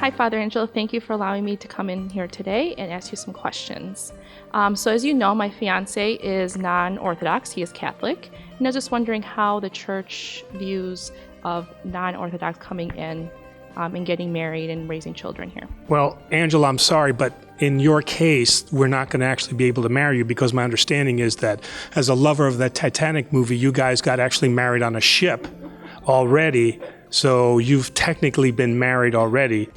Hi, Father Angelo. Thank you for allowing me to come in here today and ask you some questions. So as you know, my fiance is non-Orthodox. He is Catholic. And I was just wondering how the church views of non-Orthodox coming in and getting married and raising children here. Well, Angela, I'm sorry, but in your case, we're not going to actually be able to marry you because my understanding is that as a lover of that Titanic movie, you guys got actually married on a ship already. So you've technically been married already.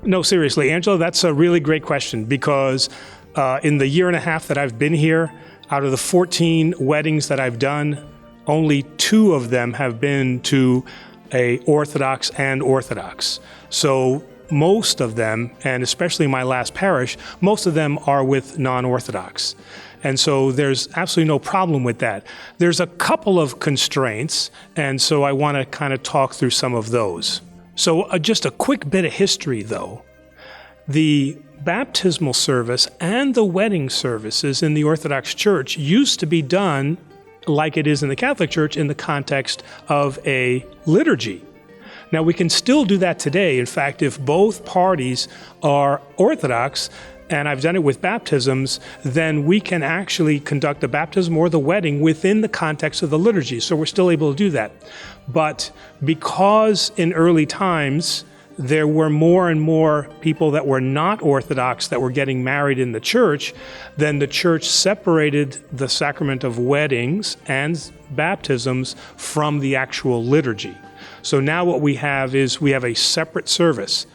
No, seriously, Angela, that's a really great question because in the year and a half that I've been here, out of the 14 weddings that I've done, only 2 of them have been to a Orthodox and Orthodox. So most of them, and especially my last parish, most of them are with non-Orthodox. And so there's absolutely no problem with that. There's a couple of constraints, and so I want to kind of talk through some of those. So just a quick bit of history, though. The baptismal service and the wedding services in the Orthodox Church used to be done like it is in the Catholic Church in the context of a liturgy. Now, we can still do that today. In fact, if both parties are Orthodox, and I've done it with baptisms, then we can actually conduct the baptism or the wedding within the context of the liturgy. So we're still able to do that. But because in early times, there were more and more people that were not Orthodox that were getting married in the church, then the church separated the sacrament of weddings and baptisms from the actual liturgy. So now what we have is we have a separate service.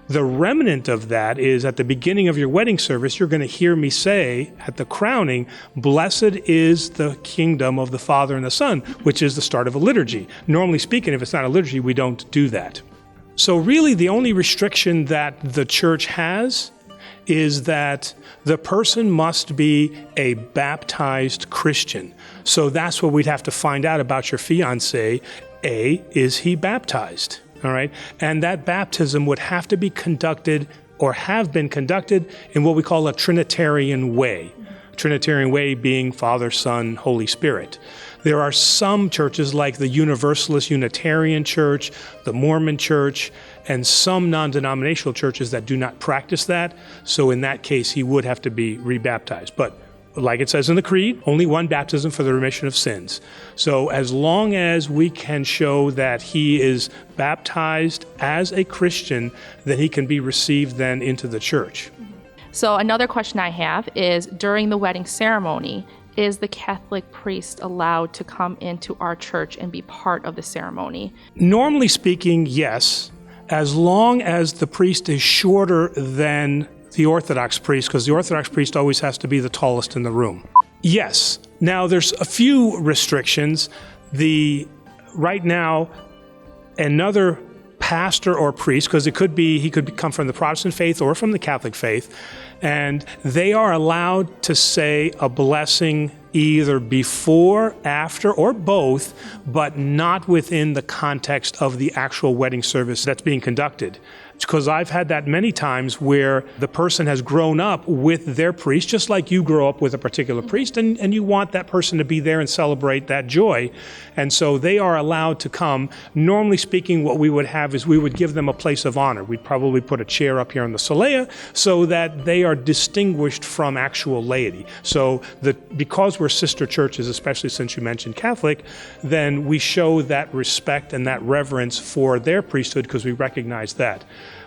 The remnant of that is at the beginning of your wedding service, you're going to hear me say at the crowning, "Blessed is the kingdom of the Father and the Son," which is the start of a liturgy. Normally speaking, if it's not a liturgy, we don't do that. So really the only restriction that the church has is that the person must be a baptized Christian. So that's what we'd have to find out about your fiancé. Is he baptized? All right. And that baptism would have to be conducted or have been conducted in what we call a Trinitarian way. Trinitarian way being Father, Son, Holy Spirit. There are some churches like the Universalist Unitarian Church, the Mormon Church, and some non-denominational churches that do not practice that. So in that case, he would have to be rebaptized. But like it says in the Creed, only one baptism for the remission of sins. So as long as we can show that he is baptized as a Christian, then he can be received then into the church. So another question I have is, during the wedding ceremony, is the Catholic priest allowed to come into our church and be part of the ceremony? Normally speaking, yes, as long as the priest is shorter than the Orthodox priest, because the Orthodox priest always has to be the tallest in the room. Yes. Now, there's a few restrictions. Right now, another pastor or priest, because he could come from the Protestant faith or from the Catholic faith, and they are allowed to say a blessing either before, after, or both, but not within the context of the actual wedding service that's being conducted. Because I've had that many times where the person has grown up with their priest, just like you grow up with a particular priest, and you want that person to be there and celebrate that joy. And so they are allowed to come. Normally speaking, what we would have is we would give them a place of honor. We'd probably put a chair up here in the solea so that they are distinguished from actual laity. So because we're sister churches, especially since you mentioned Catholic, then we show that respect and that reverence for their priesthood because we recognize that.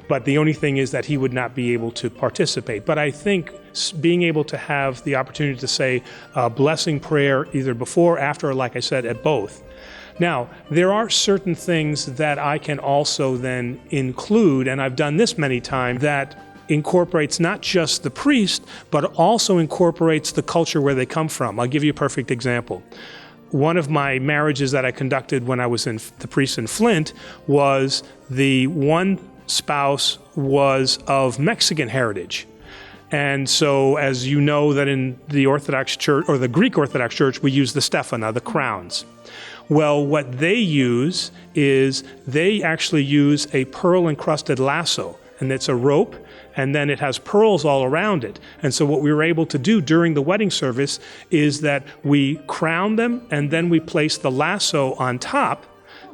But the only thing is that he would not be able to participate. But I think being able to have the opportunity to say a blessing prayer either before, after, or like I said, at both. Now, there are certain things that I can also then include, and I've done this many times, that incorporates not just the priest, but also incorporates the culture where they come from. I'll give you a perfect example. One of my marriages that I conducted when I was the priest in Flint was the one spouse was of Mexican heritage. And so, as you know, that in the Orthodox Church, or the Greek Orthodox Church, we use the stephana, the crowns. Well, what they use is they actually use a pearl-encrusted lasso, and it's a rope, and then it has pearls all around it. And so what we were able to do during the wedding service is that we crown them, and then we place the lasso on top,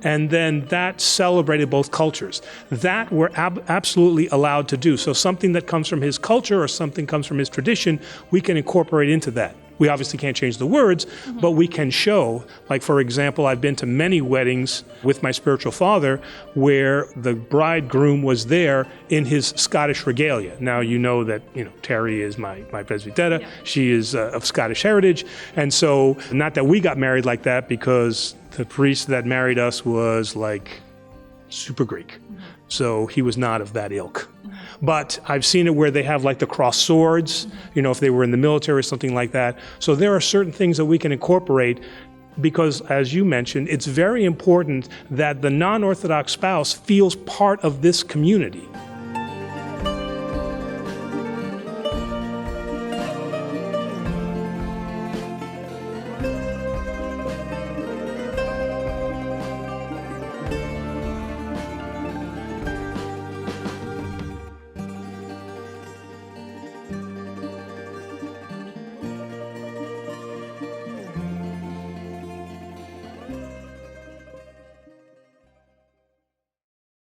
And then that celebrated both cultures. That we're absolutely allowed to do. So something that comes from his culture or something comes from his tradition, we can incorporate into that. We obviously can't change the words, but we can show, like for example, I've been to many weddings with my spiritual father where the bridegroom was there in his Scottish regalia. Now you know that, Terry is my presbytera. Yeah. She is of Scottish heritage. And so, not that we got married like that, because the priest that married us was like super Greek. So he was not of that ilk. But I've seen it where they have like the crossed swords, if they were in the military or something like that. So there are certain things that we can incorporate because, as you mentioned, it's very important that the non-Orthodox spouse feels part of this community.